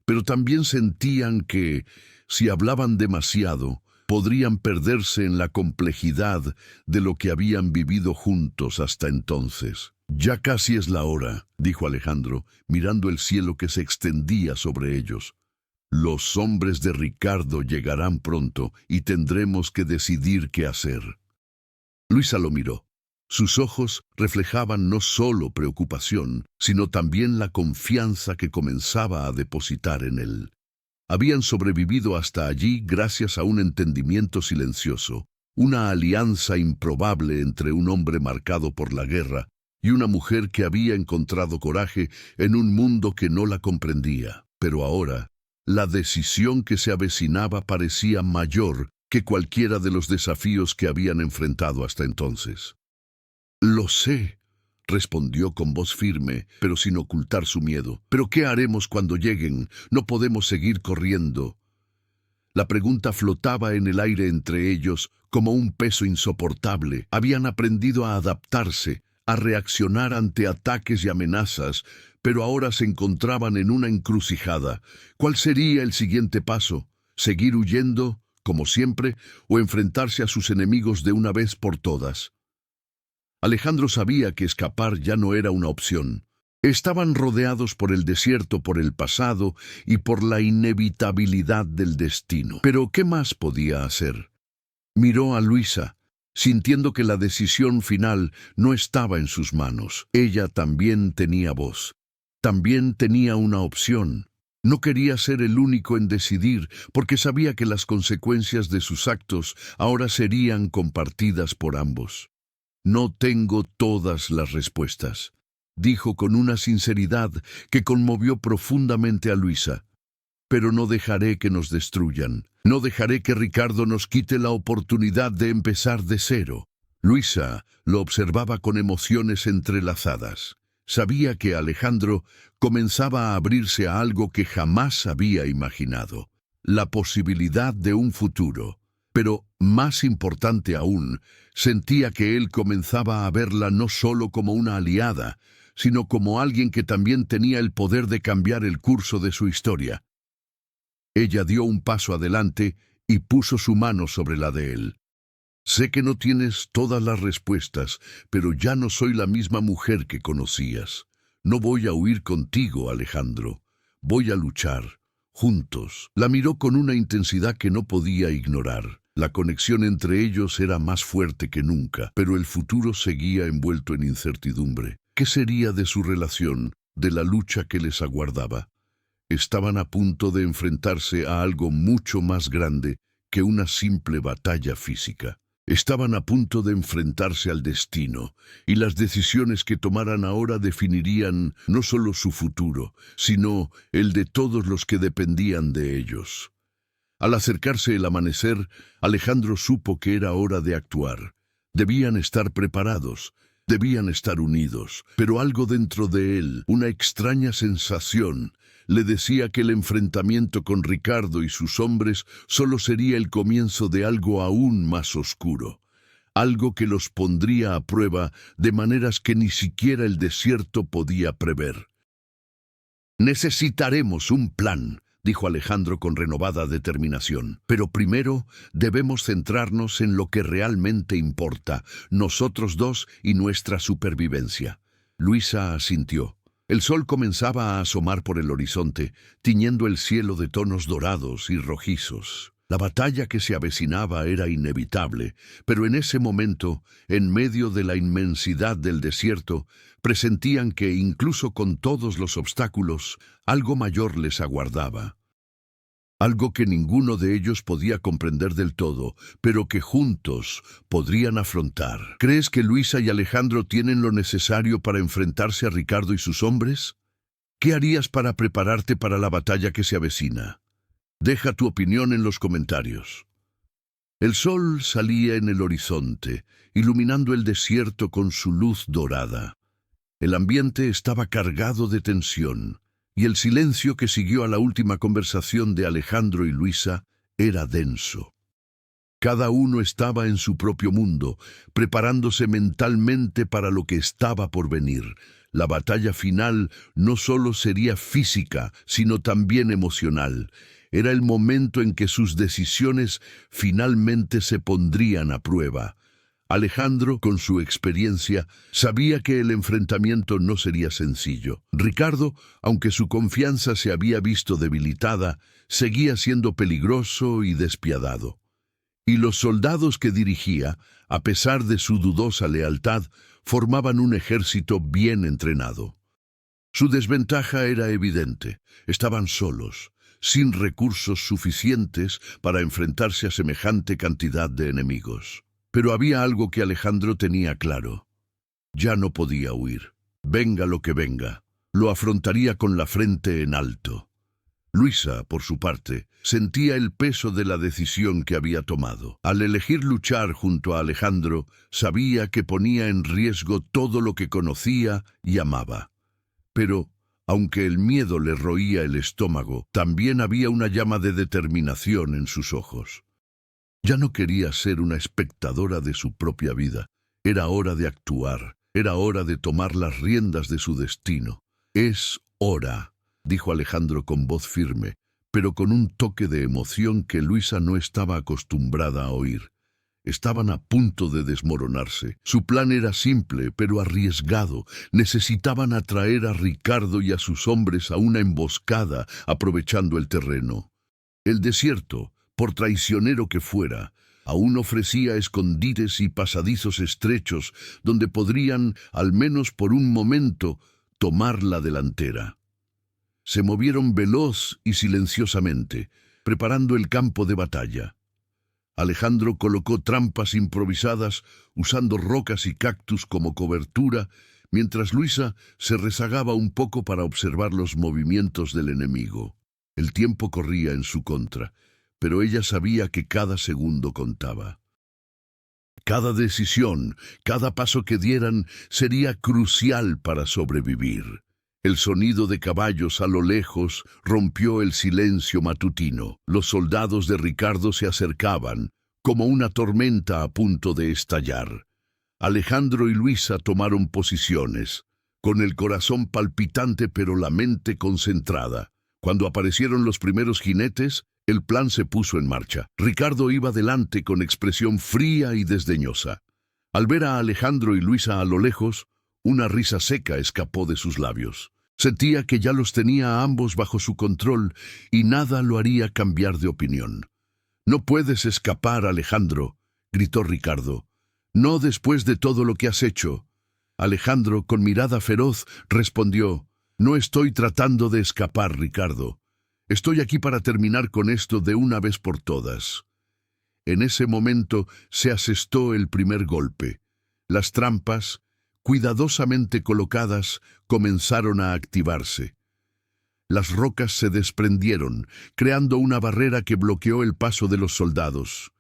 pero también sentían que, si hablaban demasiado, podrían perderse en la complejidad de lo que habían vivido juntos hasta entonces. «Ya casi es la hora», dijo Alejandro, mirando el cielo que se extendía sobre ellos. «Los hombres de Ricardo llegarán pronto y tendremos que decidir qué hacer». Luisa lo miró. Sus ojos reflejaban no solo preocupación, sino también la confianza que comenzaba a depositar en él. Habían sobrevivido hasta allí gracias a un entendimiento silencioso, una alianza improbable entre un hombre marcado por la guerra y una mujer que había encontrado coraje en un mundo que no la comprendía. Pero ahora, la decisión que se avecinaba parecía mayor que cualquiera de los desafíos que habían enfrentado hasta entonces. «Lo sé», respondió con voz firme, pero sin ocultar su miedo. «¿Pero qué haremos cuando lleguen? No podemos seguir corriendo». La pregunta flotaba en el aire entre ellos como un peso insoportable. Habían aprendido a adaptarse, a reaccionar ante ataques y amenazas, pero ahora se encontraban en una encrucijada. ¿Cuál sería el siguiente paso? ¿Seguir huyendo, como siempre, o enfrentarse a sus enemigos de una vez por todas? Alejandro sabía que escapar ya no era una opción. Estaban rodeados por el desierto, por el pasado y por la inevitabilidad del destino. Pero ¿qué más podía hacer? Miró a Luisa, sintiendo que la decisión final no estaba en sus manos. Ella también tenía voz. También tenía una opción. No quería ser el único en decidir, porque sabía que las consecuencias de sus actos ahora serían compartidas por ambos. «No tengo todas las respuestas», dijo con una sinceridad que conmovió profundamente a Luisa. «Pero no dejaré que nos destruyan. No dejaré que Ricardo nos quite la oportunidad de empezar de cero». Luisa lo observaba con emociones entrelazadas. Sabía que Alejandro comenzaba a abrirse a algo que jamás había imaginado, la posibilidad de un futuro. Pero, más importante aún, sentía que él comenzaba a verla no solo como una aliada, sino como alguien que también tenía el poder de cambiar el curso de su historia. Ella dio un paso adelante y puso su mano sobre la de él. «Sé que no tienes todas las respuestas, pero ya no soy la misma mujer que conocías. No voy a huir contigo, Alejandro. Voy a luchar, juntos». La miró con una intensidad que no podía ignorar. La conexión entre ellos era más fuerte que nunca, pero el futuro seguía envuelto en incertidumbre. ¿Qué sería de su relación, de la lucha que les aguardaba? Estaban a punto de enfrentarse a algo mucho más grande que una simple batalla física. Estaban a punto de enfrentarse al destino, y las decisiones que tomaran ahora definirían no solo su futuro, sino el de todos los que dependían de ellos. Al acercarse el amanecer, Alejandro supo que era hora de actuar. Debían estar preparados, debían estar unidos, pero algo dentro de él, una extraña sensación, le decía que el enfrentamiento con Ricardo y sus hombres solo sería el comienzo de algo aún más oscuro, algo que los pondría a prueba de maneras que ni siquiera el desierto podía prever. «Necesitaremos un plan», dijo Alejandro con renovada determinación. «Pero primero debemos centrarnos en lo que realmente importa, nosotros dos y nuestra supervivencia». Luisa asintió. El sol comenzaba a asomar por el horizonte, tiñendo el cielo de tonos dorados y rojizos. La batalla que se avecinaba era inevitable, pero en ese momento, en medio de la inmensidad del desierto, presentían que, incluso con todos los obstáculos, algo mayor les aguardaba. Algo que ninguno de ellos podía comprender del todo, pero que juntos podrían afrontar. ¿Crees que Luisa y Alejandro tienen lo necesario para enfrentarse a Ricardo y sus hombres? ¿Qué harías para prepararte para la batalla que se avecina? Deja tu opinión en los comentarios. El sol salía en el horizonte, iluminando el desierto con su luz dorada. El ambiente estaba cargado de tensión. y el silencio que siguió a la última conversación de Alejandro y Luisa era denso. Cada uno estaba en su propio mundo, preparándose mentalmente para lo que estaba por venir. La batalla final no solo sería física, sino también emocional. Era el momento en que sus decisiones finalmente se pondrían a prueba. Alejandro, con su experiencia, sabía que el enfrentamiento no sería sencillo. Ricardo, aunque su confianza se había visto debilitada, seguía siendo peligroso y despiadado. Y los soldados que dirigía, a pesar de su dudosa lealtad, formaban un ejército bien entrenado. Su desventaja era evidente. Estaban solos, sin recursos suficientes para enfrentarse a semejante cantidad de enemigos. Pero había algo que Alejandro tenía claro. Ya no podía huir. Venga lo que venga, lo afrontaría con la frente en alto. Luisa, por su parte, sentía el peso de la decisión que había tomado. Al elegir luchar junto a Alejandro, sabía que ponía en riesgo todo lo que conocía y amaba. Pero, aunque el miedo le roía el estómago, también había una llama de determinación en sus ojos. Ya no quería ser una espectadora de su propia vida. Era hora de actuar, era hora de tomar las riendas de su destino. «Es hora», dijo Alejandro con voz firme, pero con un toque de emoción que Luisa no estaba acostumbrada a oír. Estaban a punto de desmoronarse. Su plan era simple, pero arriesgado. Necesitaban atraer a Ricardo y a sus hombres a una emboscada, aprovechando el terreno. El desierto, por traicionero que fuera, aún ofrecía escondites y pasadizos estrechos donde podrían, al menos por un momento, tomar la delantera. Se movieron veloz y silenciosamente, preparando el campo de batalla. Alejandro colocó trampas improvisadas, usando rocas y cactus como cobertura, mientras Luisa se rezagaba un poco para observar los movimientos del enemigo. El tiempo corría en su contra, pero ella sabía que cada segundo contaba. Cada decisión, cada paso que dieran, sería crucial para sobrevivir. El sonido de caballos a lo lejos rompió el silencio matutino. Los soldados de Ricardo se acercaban, como una tormenta a punto de estallar. Alejandro y Luisa tomaron posiciones, con el corazón palpitante pero la mente concentrada. Cuando aparecieron los primeros jinetes, el plan se puso en marcha. Ricardo iba delante con expresión fría y desdeñosa. Al ver a Alejandro y Luisa a lo lejos, una risa seca escapó de sus labios. Sentía que ya los tenía a ambos bajo su control y nada lo haría cambiar de opinión. «No puedes escapar, Alejandro», gritó Ricardo. «No después de todo lo que has hecho». Alejandro, con mirada feroz, respondió: «No estoy tratando de escapar, Ricardo. Estoy aquí para terminar con esto de una vez por todas». En ese momento se asestó el primer golpe. Las trampas, cuidadosamente colocadas, comenzaron a activarse. Las rocas se desprendieron, creando una barrera que bloqueó el paso de los soldados.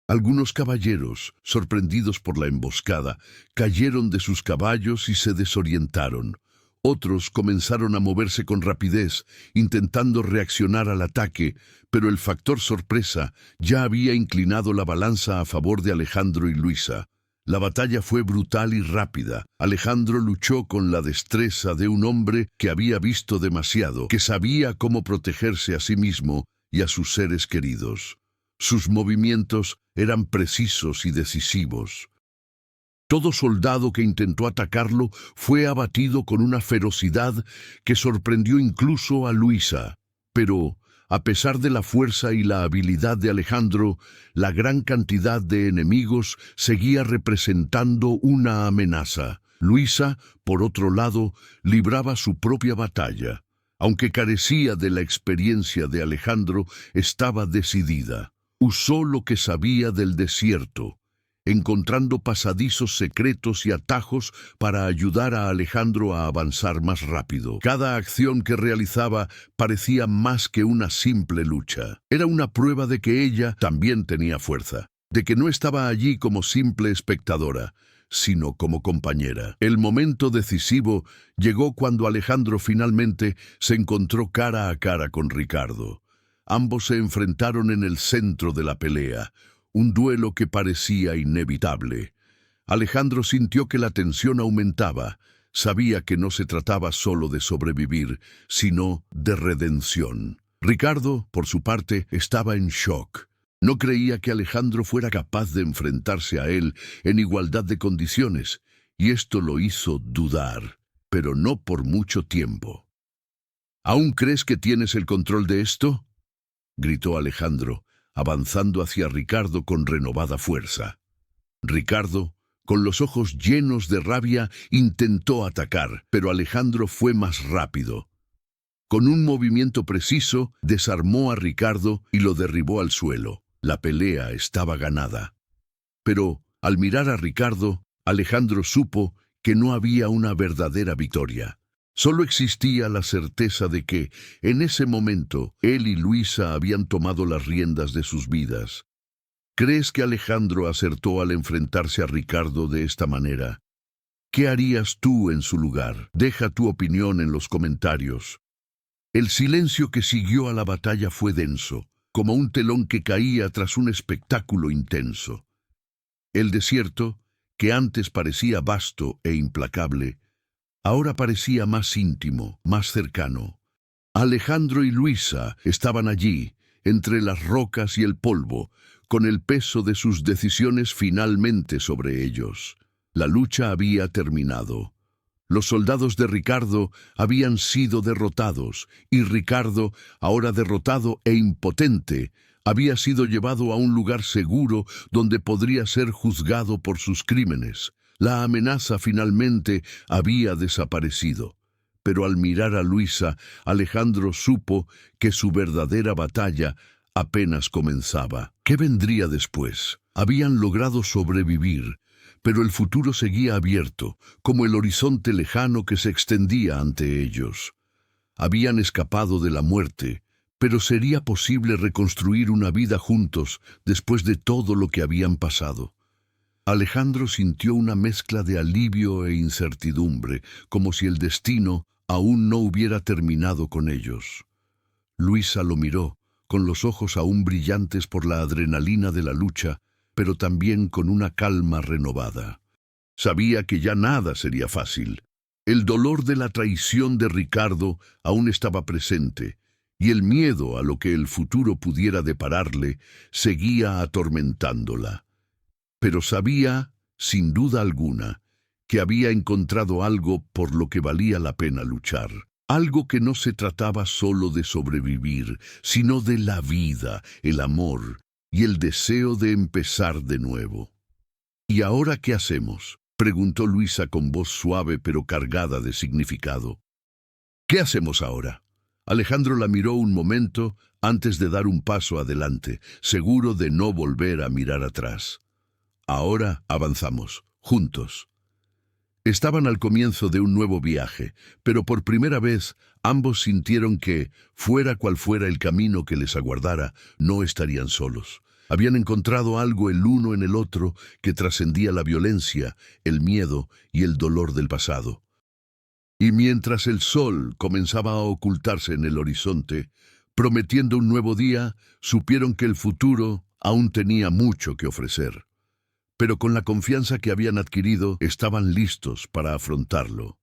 Algunos caballeros, sorprendidos por la emboscada, cayeron de sus caballos y se desorientaron. Otros comenzaron a moverse con rapidez, intentando reaccionar al ataque, pero el factor sorpresa ya había inclinado la balanza a favor de Alejandro y Luisa. La batalla fue brutal y rápida. Alejandro luchó con la destreza de un hombre que había visto demasiado, que sabía cómo protegerse a sí mismo y a sus seres queridos. Sus movimientos eran precisos y decisivos. Todo soldado que intentó atacarlo fue abatido con una ferocidad que sorprendió incluso a Luisa. Pero, a pesar de la fuerza y la habilidad de Alejandro, la gran cantidad de enemigos seguía representando una amenaza. Luisa, por otro lado, libraba su propia batalla. Aunque carecía de la experiencia de Alejandro, estaba decidida. Usó lo que sabía del desierto, encontrando pasadizos secretos y atajos para ayudar a Alejandro a avanzar más rápido. Cada acción que realizaba parecía más que una simple lucha. Era una prueba de que ella también tenía fuerza, de que no estaba allí como simple espectadora, sino como compañera. El momento decisivo llegó cuando Alejandro finalmente se encontró cara a cara con Ricardo. Ambos se enfrentaron en el centro de la pelea, un duelo que parecía inevitable. Alejandro sintió que la tensión aumentaba. Sabía que no se trataba solo de sobrevivir, sino de redención. Ricardo, por su parte, estaba en shock. No creía que Alejandro fuera capaz de enfrentarse a él en igualdad de condiciones, y esto lo hizo dudar, pero no por mucho tiempo. ¿Aún crees que tienes el control de esto?, gritó Alejandro, avanzando hacia Ricardo con renovada fuerza. Ricardo, con los ojos llenos de rabia, intentó atacar, pero Alejandro fue más rápido. Con un movimiento preciso, desarmó a Ricardo y lo derribó al suelo. La pelea estaba ganada. Pero, al mirar a Ricardo, Alejandro supo que no había una verdadera victoria. Solo existía la certeza de que, en ese momento, él y Luisa habían tomado las riendas de sus vidas. ¿Crees que Alejandro acertó al enfrentarse a Ricardo de esta manera? ¿Qué harías tú en su lugar? Deja tu opinión en los comentarios. El silencio que siguió a la batalla fue denso, como un telón que caía tras un espectáculo intenso. El desierto, que antes parecía vasto e implacable, ahora parecía más íntimo, más cercano. Alejandro y Luisa estaban allí, entre las rocas y el polvo, con el peso de sus decisiones finalmente sobre ellos. La lucha había terminado. Los soldados de Ricardo habían sido derrotados, y Ricardo, ahora derrotado e impotente, había sido llevado a un lugar seguro donde podría ser juzgado por sus crímenes. La amenaza finalmente había desaparecido. Pero al mirar a Luisa, Alejandro supo que su verdadera batalla apenas comenzaba. ¿Qué vendría después? Habían logrado sobrevivir, pero el futuro seguía abierto, como el horizonte lejano que se extendía ante ellos. Habían escapado de la muerte, pero ¿sería posible reconstruir una vida juntos después de todo lo que habían pasado? Alejandro sintió una mezcla de alivio e incertidumbre, como si el destino aún no hubiera terminado con ellos. Luisa lo miró, con los ojos aún brillantes por la adrenalina de la lucha, pero también con una calma renovada. Sabía que ya nada sería fácil. El dolor de la traición de Ricardo aún estaba presente, y el miedo a lo que el futuro pudiera depararle seguía atormentándola. Pero sabía, sin duda alguna, que había encontrado algo por lo que valía la pena luchar. Algo que no se trataba solo de sobrevivir, sino de la vida, el amor y el deseo de empezar de nuevo. ¿Y ahora qué hacemos?, preguntó Luisa con voz suave pero cargada de significado. ¿Qué hacemos ahora? Alejandro la miró un momento antes de dar un paso adelante, seguro de no volver a mirar atrás. Ahora avanzamos, juntos. Estaban al comienzo de un nuevo viaje, pero por primera vez ambos sintieron que, fuera cual fuera el camino que les aguardara, no estarían solos. Habían encontrado algo el uno en el otro que trascendía la violencia, el miedo y el dolor del pasado. Y mientras el sol comenzaba a ocultarse en el horizonte, prometiendo un nuevo día, supieron que el futuro aún tenía mucho que ofrecer. Pero con la confianza que habían adquirido, estaban listos para afrontarlo.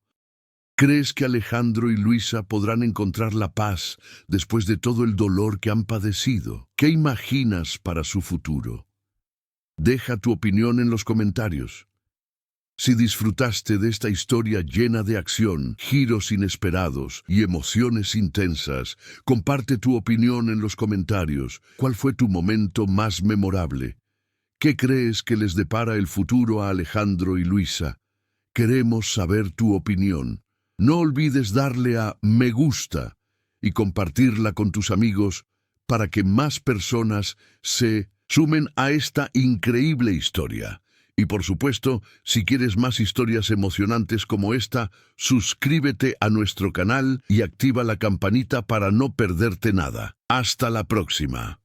¿Crees que Alejandro y Luisa podrán encontrar la paz después de todo el dolor que han padecido? ¿Qué imaginas para su futuro? Deja tu opinión en los comentarios. Si disfrutaste de esta historia llena de acción, giros inesperados y emociones intensas, comparte tu opinión en los comentarios. ¿Cuál fue tu momento más memorable? ¿Qué crees que les depara el futuro a Alejandro y Luisa? Queremos saber tu opinión. No olvides darle a me gusta y compartirla con tus amigos para que más personas se sumen a esta increíble historia. Y por supuesto, si quieres más historias emocionantes como esta, suscríbete a nuestro canal y activa la campanita para no perderte nada. Hasta la próxima.